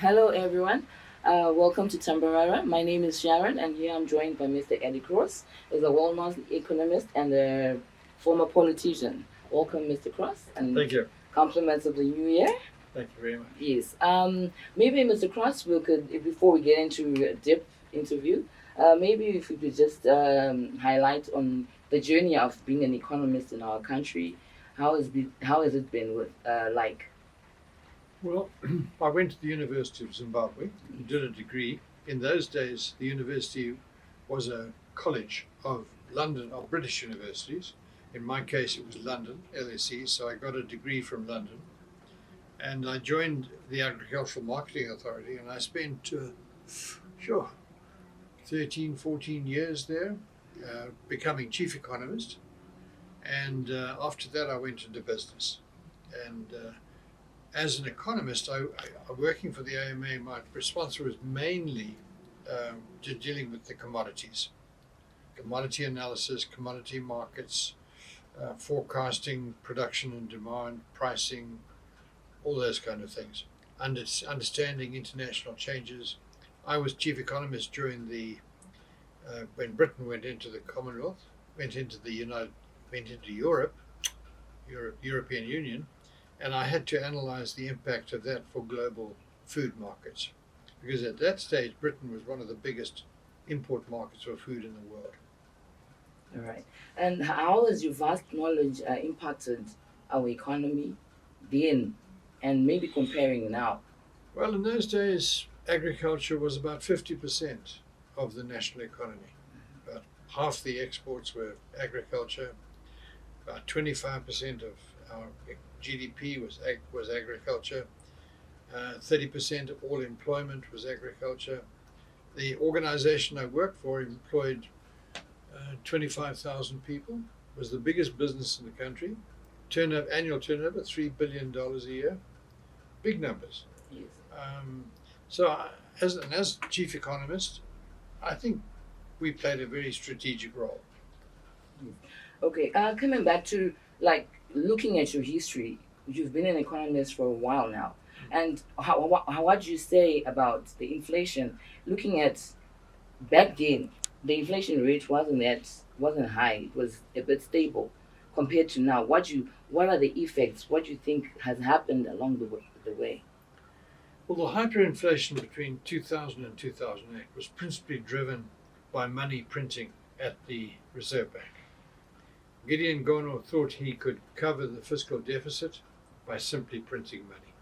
Hello, everyone. Welcome to Tambarara. My name is Sharon, and here I'm joined by Mr. Eddie Cross, is a well-known economist and a former politician. Welcome, Mr. Cross, and Thank you. compliments of the new year. Thank you very much. Yes. Maybe, Mr. Cross, we could, before we get into a deep interview, maybe if we could just highlight on the journey of being an economist in our country. How has it been with like? Well, I went to the University of Zimbabwe and did a degree. In those days, the university was a college of London, of British universities. In my case, it was London, LSE, so I got a degree from London. And I joined the Agricultural Marketing Authority, and I spent, sure, 13, 14 years there, becoming chief economist. And after that, I went into business. And as an economist, working for the AMA, my response was mainly to dealing with the commodities, commodity analysis, commodity markets, forecasting, production and demand, pricing, all those kind of things, understanding international changes. I was chief economist during when Britain went into the Commonwealth, went into Europe, European Union, and I had to analyze the impact of that for global food markets, because at that stage Britain was one of the biggest import markets for food in the world. All right. And how has your vast knowledge impacted our economy then, and maybe comparing now? Well, in those days, agriculture was about 50% of the national economy. About half the exports were agriculture. About 25% of our GDP was agriculture. 30% of all employment was agriculture. The organization I worked for employed 25,000 people, was the biggest business in the country. Annual turnover, $3 billion a year. Big numbers. Yes. As chief economist, I think we played a very strategic role. Okay. Coming back to like looking at your history, you've been an economist for a while now, and what do you say about the inflation? Looking at back then, the inflation rate wasn't high. It was a bit stable compared to now. What are the effects? What do you think has happened along the way? Well, the hyperinflation between 2000 and 2008 was principally driven by money printing at the Reserve Bank. Gideon Gono thought he could cover the fiscal deficit by simply printing money.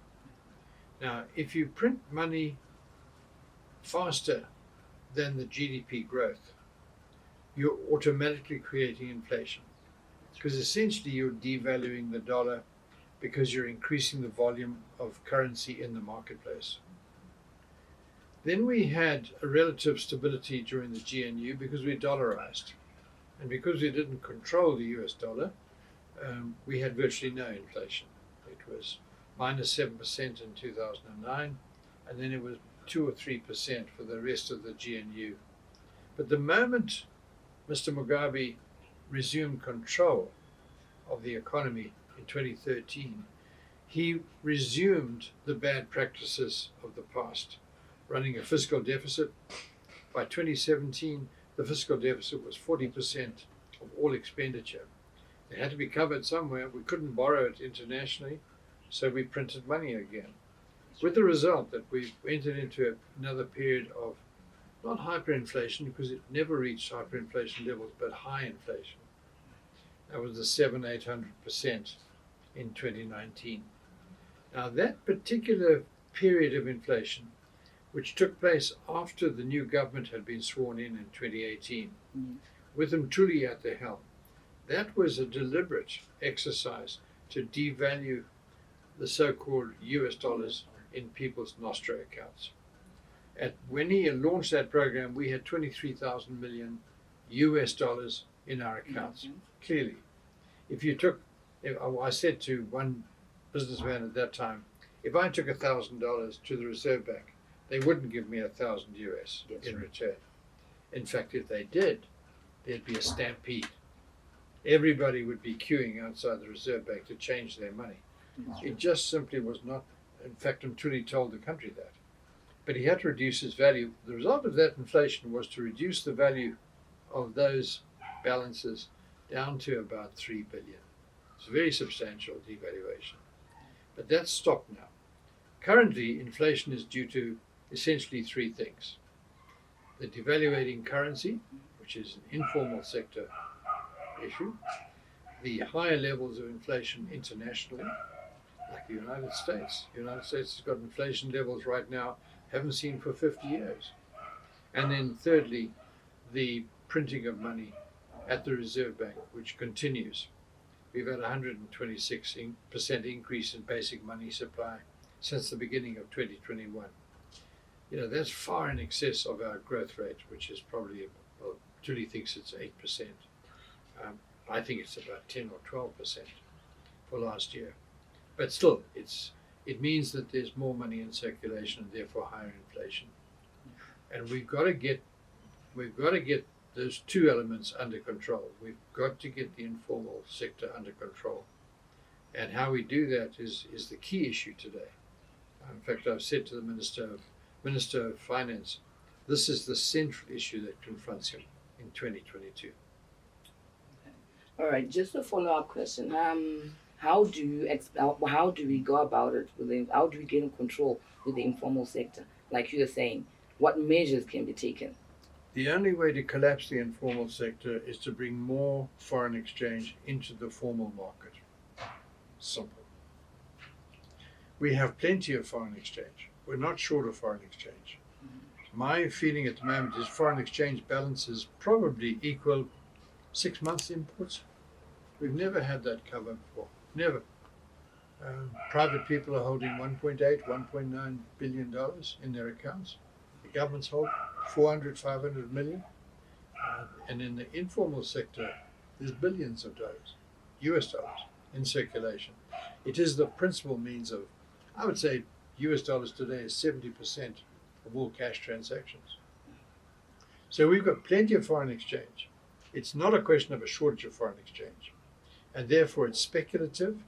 Now, if you print money faster than the GDP growth, you're automatically creating inflation, because essentially you're devaluing the dollar because you're increasing the volume of currency in the marketplace. Then we had a relative stability during the GNU because we dollarized. And because we didn't control the US dollar, we had virtually no inflation. It was -7% in 2009, and then it was 2 or 3% for the rest of the GNU. But the moment Mr. Mugabe resumed control of the economy in 2013, he resumed the bad practices of the past, running a fiscal deficit. By 2017, the fiscal deficit was 40% of all expenditure. It had to be covered somewhere. We couldn't borrow it internationally, so we printed money again. With the result that we entered into another period of not hyperinflation, because it never reached hyperinflation levels, but high inflation. That was the 700-800% in 2019. Now that particular period of inflation, which took place after the new government had been sworn in 2018, with Mthuli at the helm, that was a deliberate exercise to devalue the so-called US dollars in people's Nostro accounts. When he launched that program, we had 23,000 million US dollars in our accounts. Clearly, I said to one businessman at that time, if I took $1,000 to the Reserve Bank, they wouldn't give me 1,000 US in return. In fact, if they did, there'd be a stampede. Everybody would be queuing outside the Reserve Bank to change their money. It just simply was not. In fact, Mthuli told the country that. but he had to reduce his value. The result of that inflation was to reduce the value of those balances down to about 3 billion. It's a very substantial devaluation. But that's stopped now. Currently, inflation is due to essentially three things. The devaluating currency, which is an informal sector issue, the higher levels of inflation internationally, like the United States. The United States has got inflation levels right now haven't seen for 50 years. And then thirdly, the printing of money at the Reserve Bank, which continues. We've had a 126% increase in basic money supply since the beginning of 2021. That's far in excess of our growth rate, which is probably, well, Julie thinks it's 8%. I think it's about 10 or 12% for last year. But still, it means that there's more money in circulation and therefore higher inflation. And we've got to get those two elements under control. We've got to get the informal sector under control. And how we do that is the key issue today. In fact, I've said to the Minister of Finance, this is the central issue that confronts him in 2022. All right, just a follow-up question. How do we go about it? How do we get in control with the informal sector? Like you were saying, what measures can be taken? The only way to collapse the informal sector is to bring more foreign exchange into the formal market. Simple. We have plenty of foreign exchange. We're not short of foreign exchange. My feeling at the moment is foreign exchange balances probably equal 6 months imports. We've never had that cover before. Never. Private people are holding $1.8, $1.9 billion in their accounts. The governments hold 400, 500 million. And in the informal sector, there's billions of dollars, US dollars, in circulation. It is the principal means of, I would say, US dollars today is 70% of all cash transactions. So we've got plenty of foreign exchange. It's not a question of a shortage of foreign exchange. And therefore it's speculative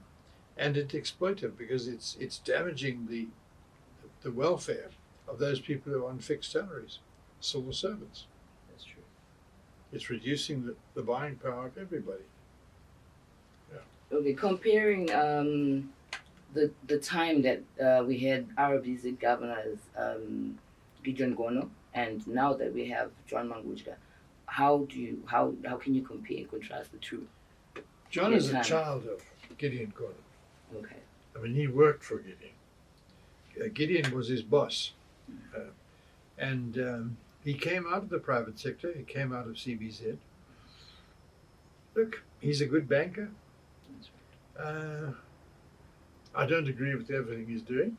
and it's exploitive because it's damaging the welfare of those people who are on fixed salaries, civil servants. That's true. It's reducing the buying power of everybody. Yeah. Okay, comparing the time that we had RBZ governors Gideon Gono and now that we have John Mangujka, how can you compare and contrast the two? John is a child of Gideon Gono. Okay. I mean, he worked for Gideon. Gideon was his boss. And he came out of the private sector. He came out of CBZ. Look, he's a good banker. I don't agree with everything he's doing.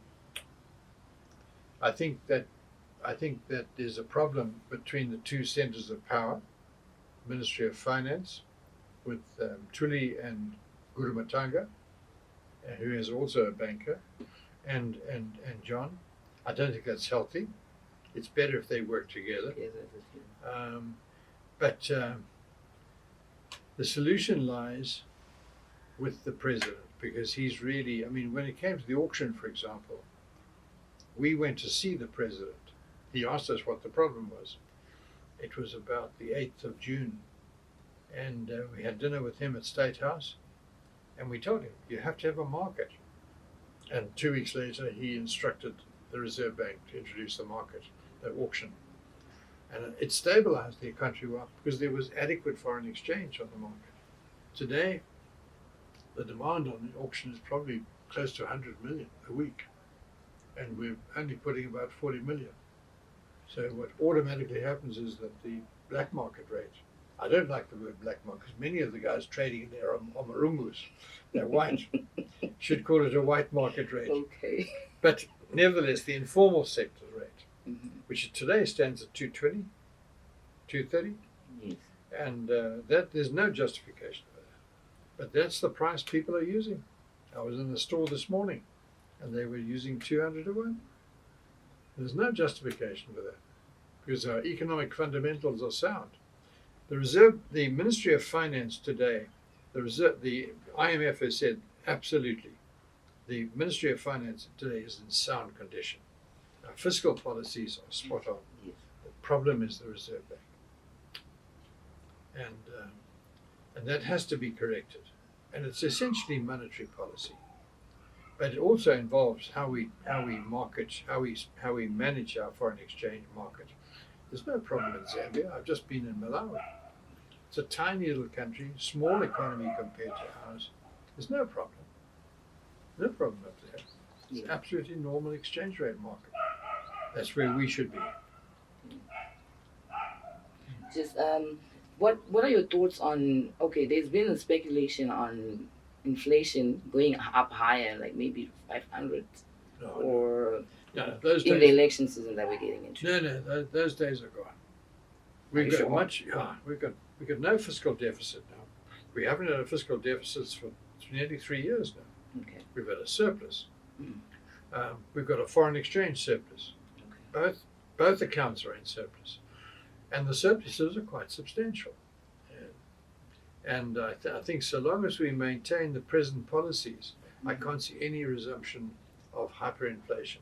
I think that there's a problem between the two centers of power, Ministry of Finance, with Tuli and Guru Matanga, who is also a banker, and John. I don't think that's healthy. It's better if they work together. But the solution lies with the president because he's really, I mean, when it came to the auction, for example, we went to see the president. He asked us what the problem was. It was about the 8th of June. And we had dinner with him at State House. And we told him, you have to have a market. And 2 weeks later, he instructed the Reserve Bank to introduce the market, the auction. And it stabilized the country well because there was adequate foreign exchange on the market. Today, the demand on the auction is probably close to 100 million a week. And we're only putting about 40 million. So what automatically happens is that the black market rate, I don't like the word black market because many of the guys trading in there are marungus. They're white. Should call it a white market rate. Okay. But nevertheless, the informal sector rate, which today stands at 220, 230, yes. And that there's no justification for that. But that's the price people are using. I was in the store this morning, and they were using 200 to 1. There's no justification for that because our economic fundamentals are sound. The Ministry of Finance today, the IMF has said absolutely, the Ministry of Finance today is in sound condition. Our fiscal policies are spot on. Yes. The problem is the Reserve Bank. And that has to be corrected. And it's essentially monetary policy. But it also involves how we market, how we manage our foreign exchange market. There's no problem in Zambia. I've just been in Malawi. It's a tiny little country, small economy compared to ours. There's no problem. No problem up there. It's an absolutely normal exchange rate market. That's where we should be. Just what are your thoughts on? Okay, there's been a speculation on inflation going up higher, like maybe 500, or those in days, the election season that we're getting into. No, those days are gone. We've got no fiscal deficit now. We haven't had a fiscal deficit for nearly 3 years now. Okay. We've had a surplus. Mm. We've got a foreign exchange surplus. Okay. Both accounts are in surplus, and the surpluses are quite substantial. And I think so long as we maintain the present policies, I can't see any resumption of hyperinflation.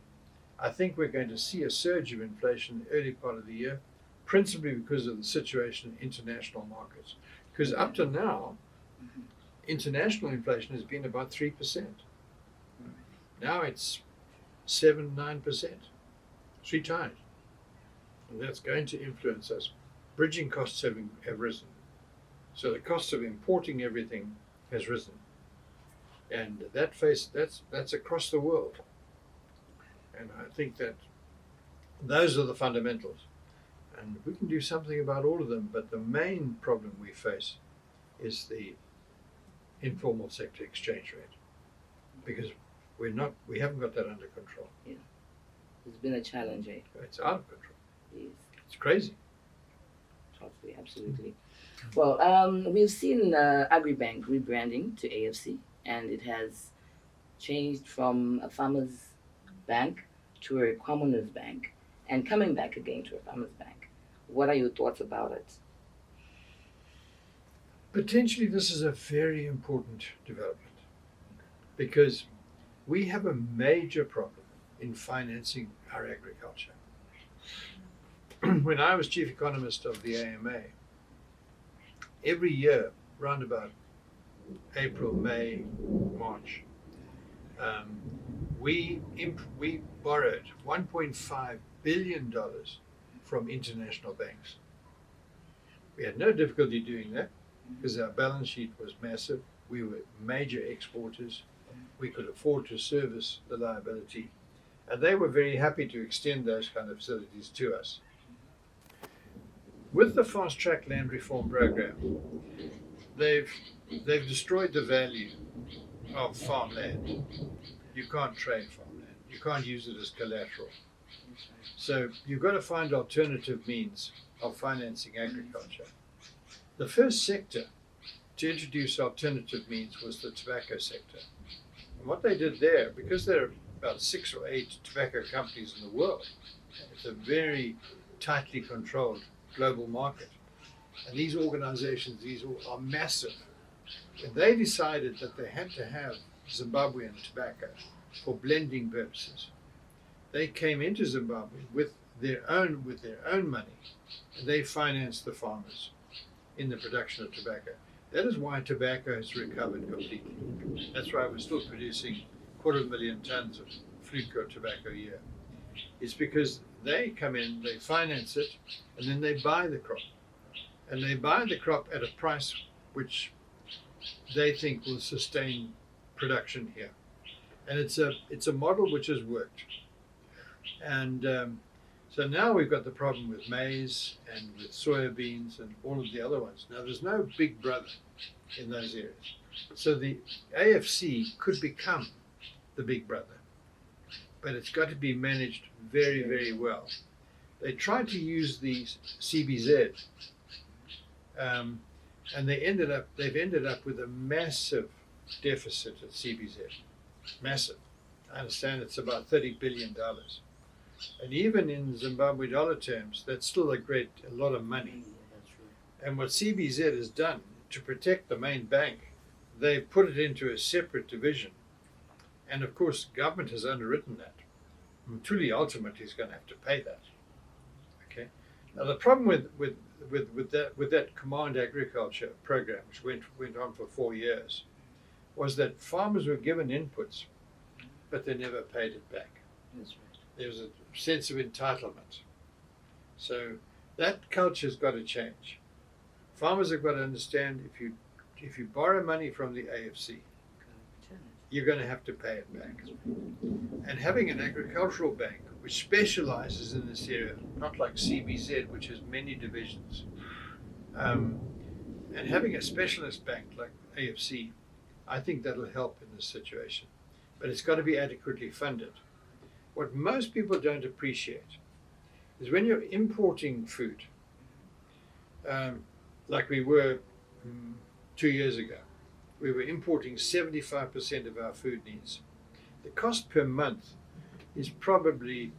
I think we're going to see a surge of inflation in the early part of the year, principally because of the situation in international markets. Because up to now, international inflation has been about 3%. Now it's 7-9%, 3 times. And that's going to influence us. Bridging costs have risen. So the cost of importing everything has risen. And that's across the world. And I think that those are the fundamentals. And we can do something about all of them, but the main problem we face is the informal sector exchange rate. Because we haven't got that under control. Yeah. It's been a challenge, eh? It's out of control. Yes. It's crazy. Totally, absolutely. Well, we've seen Agribank rebranding to AFC, and it has changed from a farmer's bank to a commoner's bank, and coming back again to a farmer's bank. What are your thoughts about it? Potentially, this is a very important development because we have a major problem in financing our agriculture. When I was chief economist of the AMA, every year, round about April, May, March, we borrowed $1.5 billion from international banks. We had no difficulty doing that because our balance sheet was massive. We were major exporters. We could afford to service the liability. And they were very happy to extend those kind of facilities to us. With the fast-track land reform program, they've destroyed the value of farmland. You can't trade farmland. You can't use it as collateral. So you've got to find alternative means of financing agriculture. The first sector to introduce alternative means was the tobacco sector. And what they did there, because there are about 6 or 8 tobacco companies in the world, it's a very tightly controlled global market. And these organizations, are massive. And they decided that they had to have Zimbabwean tobacco for blending purposes. They came into Zimbabwe with their own money, and they financed the farmers in the production of tobacco. That is why tobacco has recovered completely. That's why we're still producing 250,000 tons of flute tobacco a year. It's because they come in, they finance it, and then they buy the crop. And they buy the crop at a price which they think will sustain production here. And it's a model which has worked. And so now we've got the problem with maize and with soybeans and all of the other ones. Now there's no big brother in those areas. So the AFC could become the big brother, but it's got to be managed very, very well. They tried to use the CBZ, and they've ended up with a massive deficit at CBZ. Massive. I understand it's about $30 billion. And even in Zimbabwe dollar terms, that's still a lot of money. And what CBZ has done to protect the main bank, they've put it into a separate division. And of course, government has underwritten that. Truly, ultimately, is going to have to pay that. Okay. Now the problem with that command agriculture program, which went on for 4 years, was that farmers were given inputs, but they never paid it back. That's right. There was a sense of entitlement. So that culture's got to change. Farmers have got to understand if you borrow money from the AFC, you're going to have to pay it back. And having an agricultural bank which specializes in this area, not like CBZ, which has many divisions, and having a specialist bank like AFC, I think that'll help in this situation. But it's got to be adequately funded. What most people don't appreciate is when you're importing food, like we were 2 years ago, we were importing 75% of our food needs. The cost per month is probably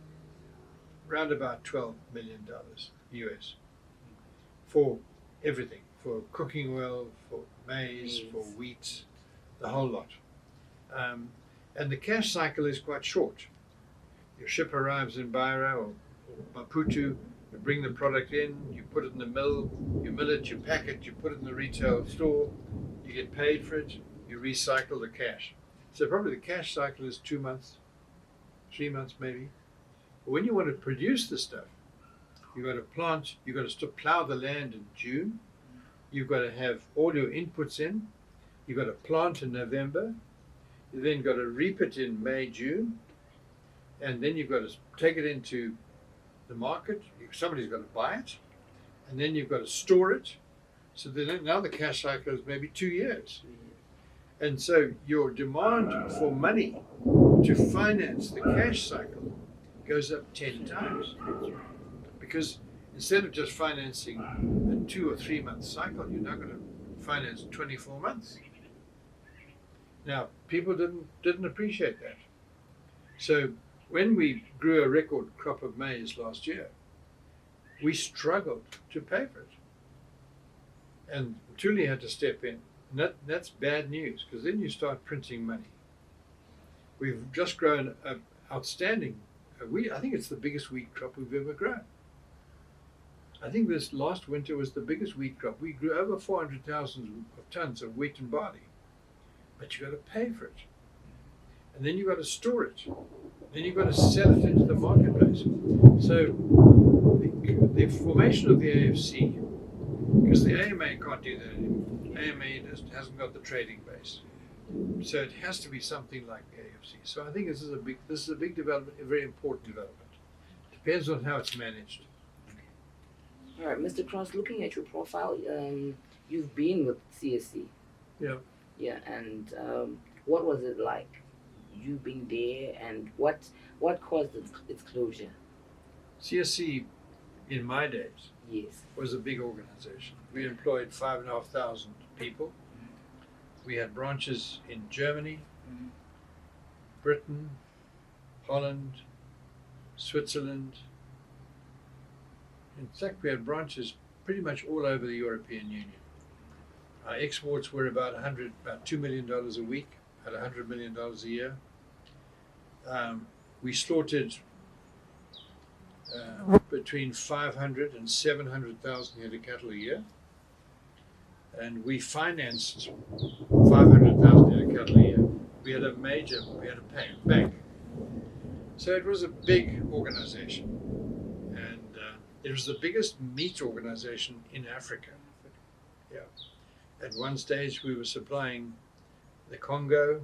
around about $12 million US for everything, for cooking oil, for maize, for wheat, the whole lot. And the cash cycle is quite short. Your ship arrives in Beira or Maputo, you bring the product in, you put it in the mill, you mill it, you pack it, you put it in the retail store, you get paid for it, you recycle the cash. So probably the cash cycle is 2 months, 3 months maybe. But when you want to produce the stuff, you've got to plant, you've got to plow the land in June, you've got to have all your inputs in, you've got to plant in November, you then got to reap it in May, June, and then you've got to take it into the market, somebody's got to buy it, and then you've got to store it. So then now the cash cycle is maybe 2 years. And so your demand for money to finance the cash cycle goes up 10 times. Because instead of just financing a 2 or 3 month cycle, you're now going to finance 24 months. Now, people didn't appreciate that. So when we grew a record crop of maize last year, we struggled to pay for it. And Tuli had to step in. And that's bad news, because then you start printing money. We've just grown an outstanding wheat. I think it's the biggest wheat crop we've ever grown. I think this last winter was the biggest wheat crop. We grew over 400,000 tons of wheat and barley. But you've got to pay for it. And then you've got to store it. Then you've got to sell it into the marketplace. So the formation of the AFC, because the AMA can't do that anymore. AMA hasn't got the trading base. So it has to be something like the AFC. So I think this is a big development, a very important development. Depends on how it's managed. All right, Mr. Cross, looking at your profile, you've been with CSC. Yeah. Yeah, and what was it like, you being there, and what caused its closure? CSC, in my days, Yes. was a big organization. We employed 5,500 people. We had branches in Germany, Britain, Holland, Switzerland. In fact, we had branches pretty much all over the European Union. Our exports were about $2 million a week, at $100 million a year. We slaughtered between 500 and 700,000 head of cattle a year. And we financed 500,000 head of cattle a year. We had a bank. So it was a big organization. And it was the biggest meat organization in Africa. Yeah. At one stage, we were supplying the Congo,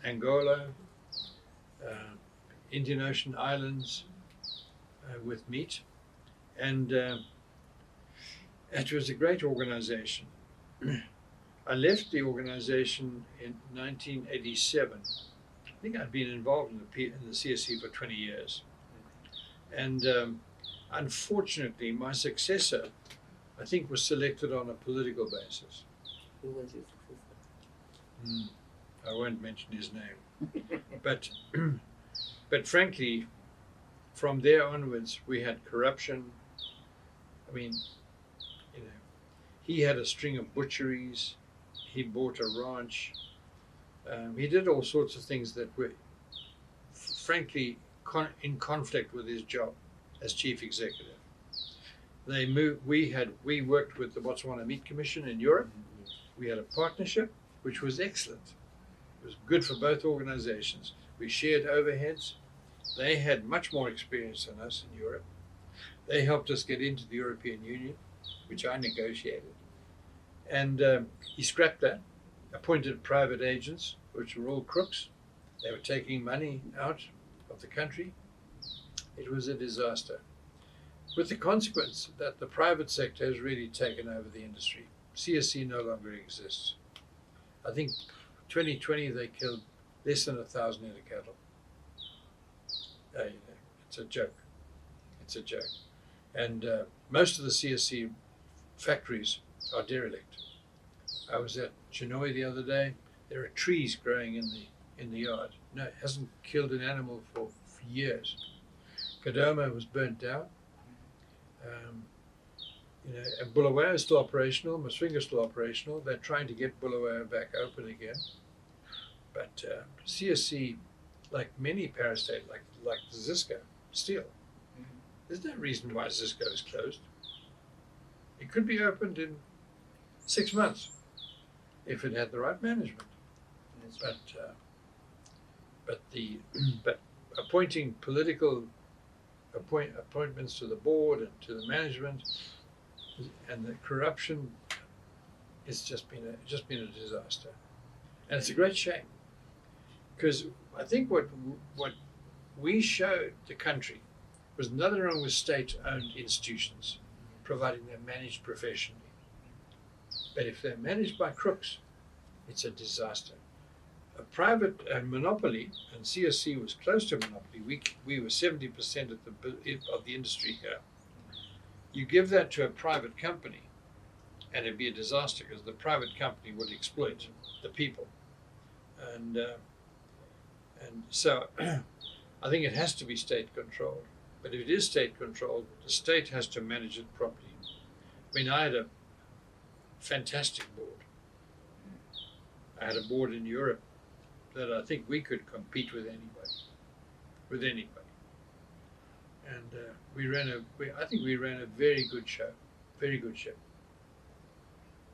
Angola, Indian Ocean islands with meat. And it was a great organization. I left the organization in 1987. I think I'd been involved in the CSC for 20 years. And unfortunately, my successor, I think, was selected on a political basis. Who was your successor? I won't mention his name. But frankly, from there onwards, we had corruption. I mean, he had a string of butcheries. He bought a ranch. He did all sorts of things that were, frankly, in conflict with his job as chief executive. They moved. We worked with the Botswana Meat Commission in Europe. We had a partnership which was excellent. It was good for both organizations. We shared overheads. They had much more experience than us in Europe. They helped us get into the European Union, which I negotiated. And he scrapped that, appointed private agents, which were all crooks. They were taking money out of the country. It was a disaster, with the consequence that the private sector has really taken over the industry. CSC no longer exists. I think 2020 they killed less than 1,000 head of cattle. It's a joke. It's a joke. And most of the CSC factories are derelict. I was at Chinoy the other day. There are trees growing in the yard. No, it hasn't killed an animal for years. Kadoma was burnt down. And Bulawayo is still operational. Masvinga is still operational. They're trying to get Bulawayo back open again. But CSC, like many parastate, like Zisco, steel. There's no reason why Zisco is closed. It could be opened in 6 months if it had the right management. But appointing political appointments to the board and to the management and the corruption has just been a disaster, and it's a great shame, because I think what we showed the country was nothing wrong with state-owned institutions, providing they're managed professionally. But if they're managed by crooks, it's a disaster. A private monopoly, and CSC was close to a monopoly. We were 70% of the industry here. You give that to a private company, and it'd be a disaster, because the private company would exploit the people. And so I think it has to be state controlled. But if it is state controlled, the state has to manage it properly. I mean, I had a fantastic board. I had a board in Europe that I think we could compete with anybody. And I think we ran a very good show.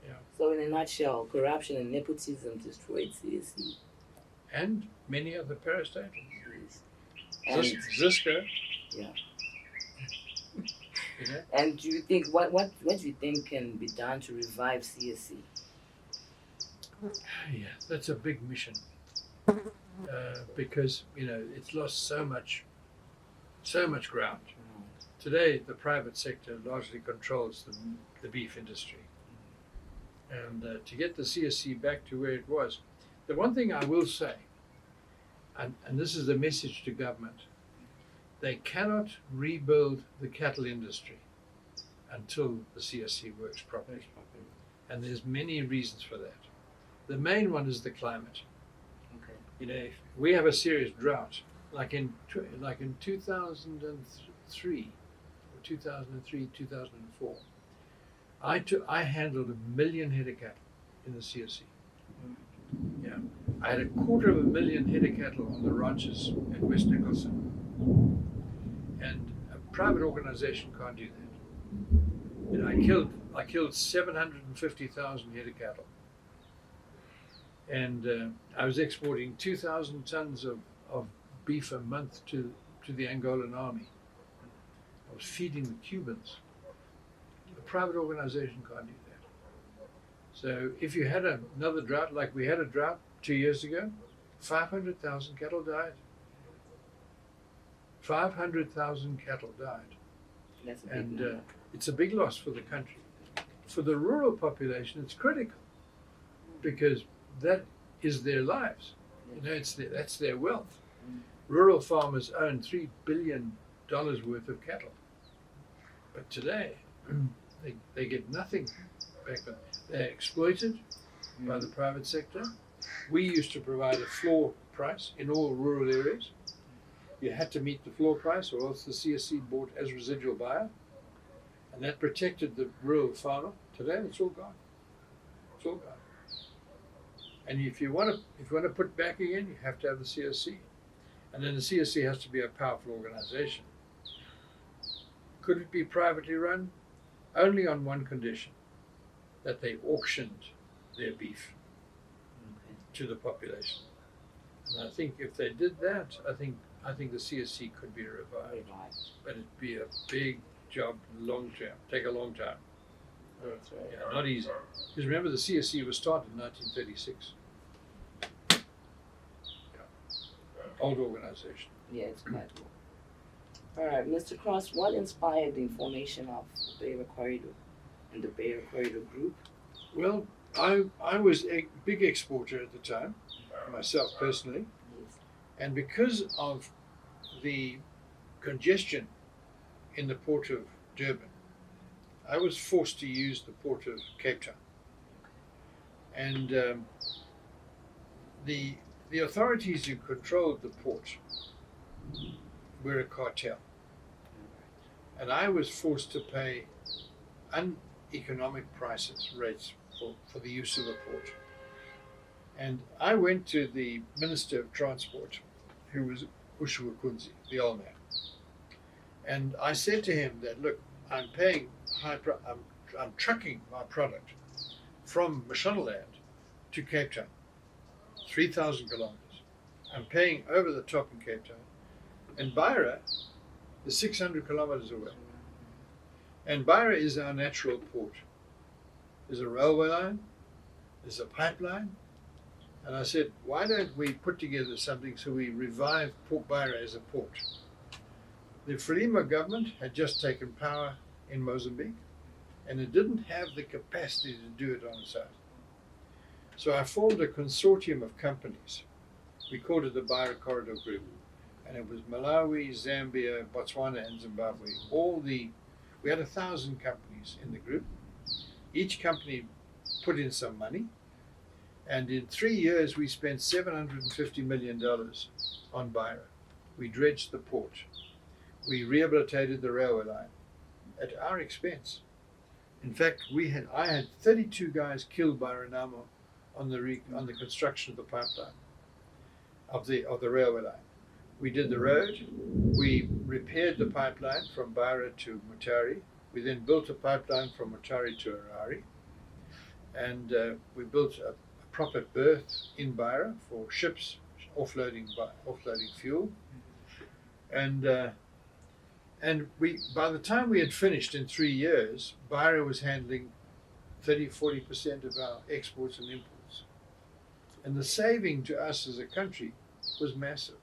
Yeah. So in a nutshell, corruption and nepotism destroyed CSC. And many other parastatals. And Zisco. yeah. You know? And do you think what do you think can be done to revive CSC? Yeah, that's a big mission. Because it's lost so much ground. Today, the private sector largely controls the beef industry, and to get the CSC back to where it was, the one thing I will say, and this is the message to government, they cannot rebuild the cattle industry until the CSC works properly, and there's many reasons for that. The main one is the climate. If we have a serious drought, like in 2003, 2004, I handled 1 million head of cattle in the CSC. Yeah, I had 250,000 head of cattle on the ranches at West Nicholson, and a private organization can't do that. And I killed 750,000 head of cattle. And I was exporting 2,000 tons of beef a month to the Angolan army. I was feeding the Cubans. A private organization can't do that. So if you had another drought, like we had a drought 2 years ago, 500,000 cattle died. 500,000 cattle died. That's a big number. It's a big loss for the country. For the rural population, it's critical, because that is their lives. That's their wealth. Rural farmers own $3 billion worth of cattle, but today they get nothing back. They're exploited by the private sector. We used to provide a floor price in all rural areas. You had to meet the floor price, or else the CSC bought as residual buyer, and that protected the rural farmer. Today, it's all gone. It's all gone. And if you want to put back again, you have to have the CSC. And then the CSC has to be a powerful organization. Could it be privately run? Only on one condition, that they auctioned their beef to the population. And I think if they did that, I think the CSC could be revived. But it'd be a big job, long term, take a long time. That's right. Yeah, not easy. Because remember, the CSC was started in 1936. Old organization. Yeah, it's quite cool. All right, Mr. Cross, what inspired the formation of the Beira Corridor and the Beira Corridor Group? Well, I was a big exporter at the time, myself personally, Yes. and because of the congestion in the port of Durban, I was forced to use the port of Cape Town. And the authorities who controlled the port were a cartel. And I was forced to pay uneconomic rates for the use of the port. And I went to the Minister of Transport, who was Ushua Kunzi, the old man. And I said to him that, look, I'm paying I'm trucking my product from Mashonaland to Cape Town, 3,000 kilometers. I'm paying over the top in Cape Town. And Beira is 600 kilometers away. And Beira is our natural port. There's a railway line, there's a pipeline. And I said, why don't we put together something so we revive Port Beira as a port? The Frelimo government had just taken power in Mozambique, and it didn't have the capacity to do it on its own. So I formed a consortium of companies. We called it the Beira Corridor Group. And it was Malawi, Zambia, Botswana, and Zimbabwe. We had 1,000 companies in the group. Each company put in some money. And in 3 years, we spent $750 million on Beira. We dredged the port. We rehabilitated the railway line at our expense. In fact, I had 32 guys killed by Renamo on the construction of the pipeline, of the railway line. We did the road. We repaired the pipeline from Beira to Mutare. We then built a pipeline from Mutare to Harare. And we built a proper berth in Beira for ships offloading fuel. And by the time we had finished in 3 years, Beira was handling 30-40% of our exports and imports. And the saving to us as a country was massive.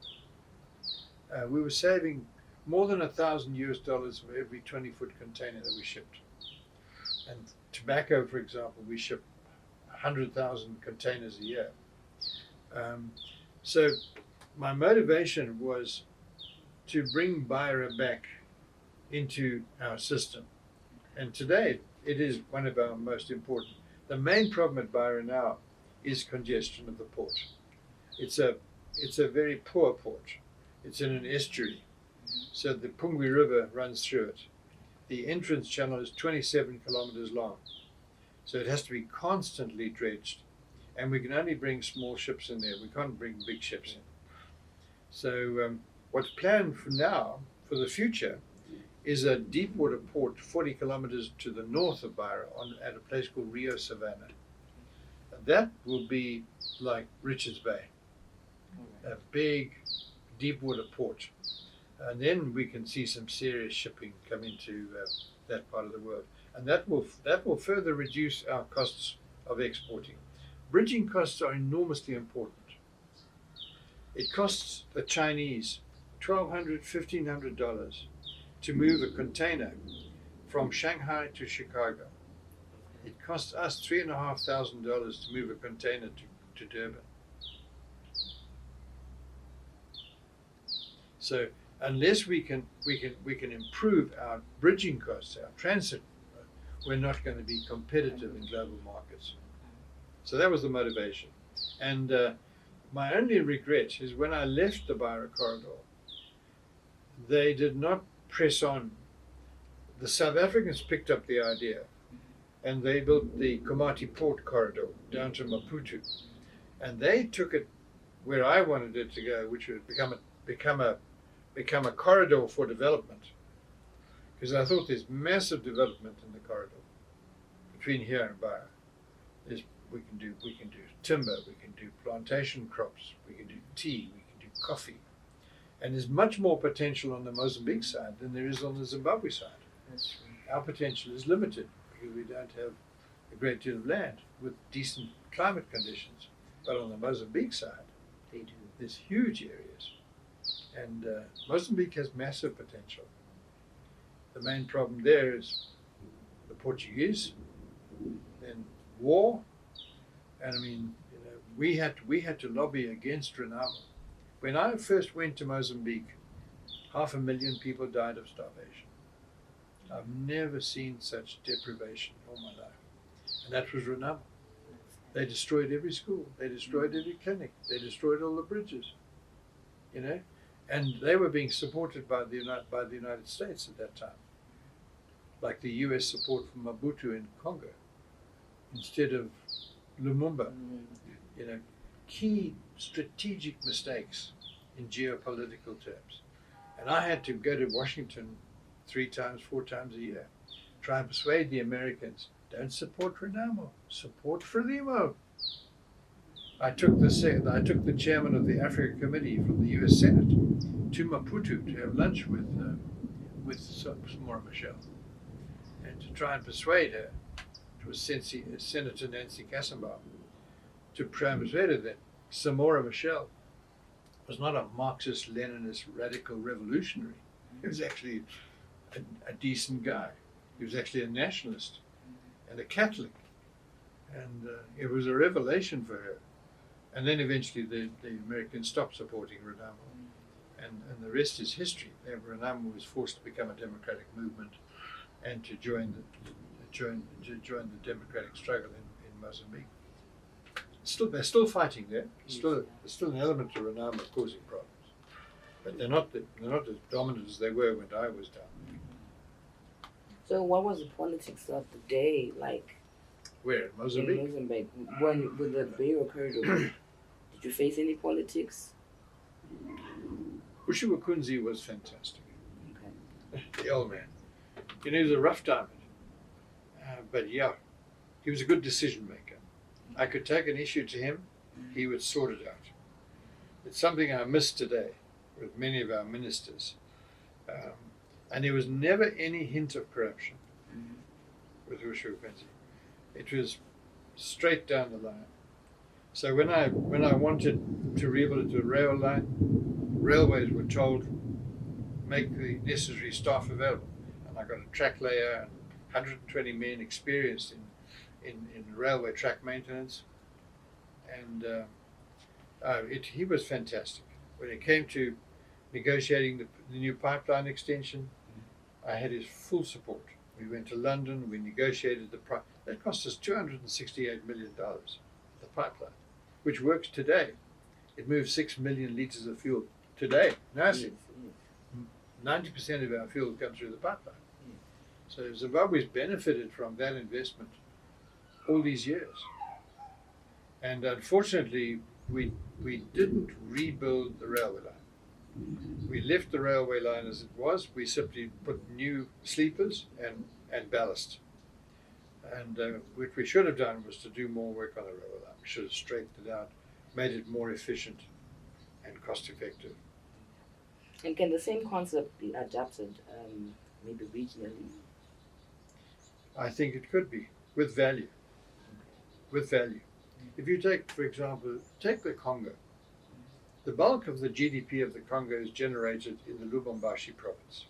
We were saving more than $1,000 for every 20-foot container that we shipped. And tobacco, for example, we ship 100,000 containers a year. So my motivation was to bring Beira back into our system. And today it is one of our most important. The main problem at Beira now is congestion of the port. It's a very poor port. It's in an estuary. So the Pungwe River runs through it. The entrance channel is 27 kilometers long. So it has to be constantly dredged. And we can only bring small ships in there. We can't bring big ships in. So what's planned for now, for the future, is a deep water port 40 kilometers to the north of Beira at a place called Rio Savannah. That will be like Richards Bay, a big deep water port. And then we can see some serious shipping come into that part of the world. And that will further reduce our costs of exporting. Bridging costs are enormously important. It costs the Chinese $1,200, $1,500 to move a container from Shanghai to Chicago. It costs us $3,500 to move a container to Durban. So unless we can improve our bridging costs, our transit, we're not going to be competitive in global markets. So that was the motivation. And my only regret is when I left the Beira corridor, they did not press on. The South Africans picked up the idea, and they built the Komati Port corridor down to Maputo. And they took it where I wanted it to go, which would become become a corridor for development. Because I thought there's massive development in the corridor between here and Baja. We can do timber, we can do plantation crops, we can do tea, we can do coffee. And there's much more potential on the Mozambique side than there is on the Zimbabwe side. That's true. Our potential is limited because we don't have a great deal of land with decent climate conditions. But on the Mozambique side, They do. there's huge areas. And Mozambique has massive potential. The main problem there is the Portuguese, then war, and I mean, we had to lobby against Renamo. When I first went to Mozambique, 500,000 people died of starvation. I've never seen such deprivation all my life, and that was Renamo. They destroyed every school, they destroyed every clinic, they destroyed all the bridges, and they were being supported by the United States at that time, like the U.S. support for Mobutu in Congo instead of Lumumba. Key strategic mistakes in geopolitical terms. And I had to go to Washington 3 times, 4 times a year, try and persuade the Americans, don't support Renamo, support Frelimo. I took the chairman of the Africa Committee from the U.S. Senate to Maputo to have lunch with Samora Machel, and to try and persuade her. It was Senator Nancy Kassenbaum, to try and persuade her that Samora Machel was not a Marxist-Leninist radical revolutionary. He was actually a decent guy. He was actually a nationalist and a Catholic, and it was a revelation for her. And then eventually the Americans stopped supporting Renamo, and the rest is history. Renamo was forced to become a democratic movement and to join the democratic struggle in Mozambique. They're still fighting there. There's still an element to Renamo causing problems, but they're not as dominant as they were when I was down there. So what was the politics of the day like? Where in Mozambique? In Mozambique, when the Beira corridor, did you face any politics? Ushiwakunzi was fantastic. Okay. The old man. He was a rough diamond, but yeah, he was a good decision maker. I could take an issue to him, he would sort it out. It's something I miss today with many of our ministers. And there was never any hint of corruption with Ushiwakunzi. It was straight down the line. So when I wanted to rehabilitate a rail line, railways were told, make the necessary staff available. And I got a track layer and 120 men experienced in railway track maintenance. And he was fantastic. When it came to negotiating the new pipeline extension, I had his full support. We went to London, we negotiated the price. That cost us $268 million, the pipeline, which works today. It moves 6 million litres of fuel today. Now, 90% of our fuel comes through the pipeline. So Zimbabwe's benefited from that investment all these years. And unfortunately, we didn't rebuild the railway line. We left the railway line as it was. We simply put new sleepers and ballast. And what we should have done was to do more work on the railway line. We should have straightened it out, made it more efficient and cost effective. And can the same concept be adapted maybe regionally? I think it could be, with value. With value. If you take, for example, the Congo. The bulk of the GDP of the Congo is generated in the Lubumbashi province,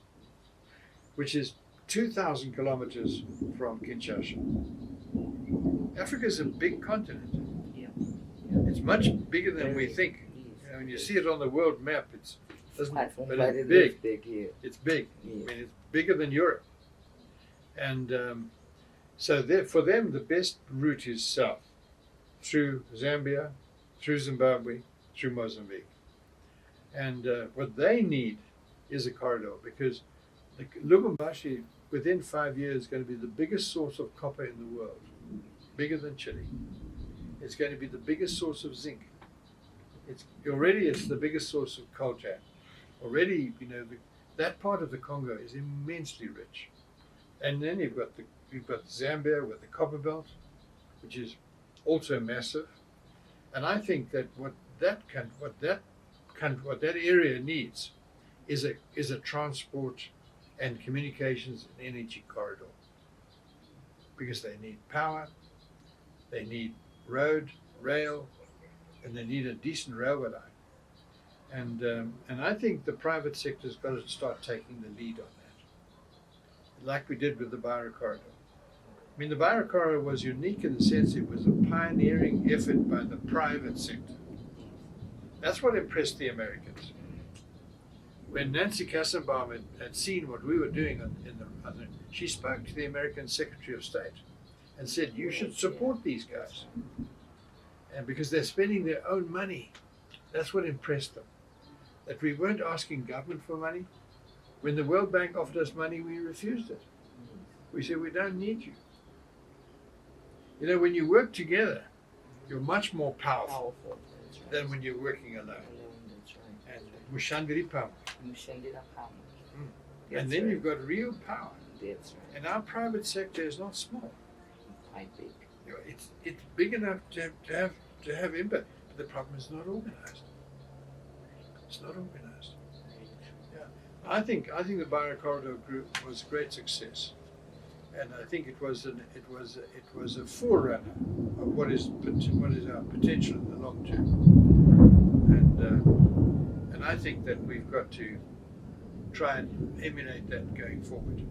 which is 2,000 kilometers from Kinshasa. Africa is a big continent. Yeah. It's much bigger than we think. When you see it on the world map, it's big. It's big. Yeah. I mean, it's bigger than Europe. And so for them, the best route is south, through Zambia, through Zimbabwe, through Mozambique. And what they need is a corridor, because the Lubumbashi, within 5 years, is going to be the biggest source of copper in the world, bigger than Chile. It's going to be the biggest source of zinc. It's the biggest source of coltan. Already, that part of the Congo is immensely rich. And then you've got Zambia with the copper belt, which is also massive. And I think that what that area needs is a transport and communications and energy corridor, because they need power, they need road, rail, and they need a decent railway line. And I think the private sector's got to start taking the lead on that, like we did with the Beira Corridor. I mean, the Beira Corridor was unique in the sense it was a pioneering effort by the private sector. That's what impressed the Americans. When Nancy Kassenbaum had seen what we were doing she spoke to the American Secretary of State and said, you should support these guys. And because they're spending their own money, that's what impressed them. That we weren't asking government for money. When the World Bank offered us money, we refused it. We said, we don't need you. When you work together, you're much more powerful than when you're working alone. That's right. And Mushandiripa. And then you've got real power. That's right. And our private sector is not small. Quite big. It's big enough to have impact. But the problem is not organized. It's not organized. Yeah. I think the Beira Corridor Group was a great success. And I think it was a forerunner of what is our potential in the long term. And I think that we've got to try and emulate that going forward.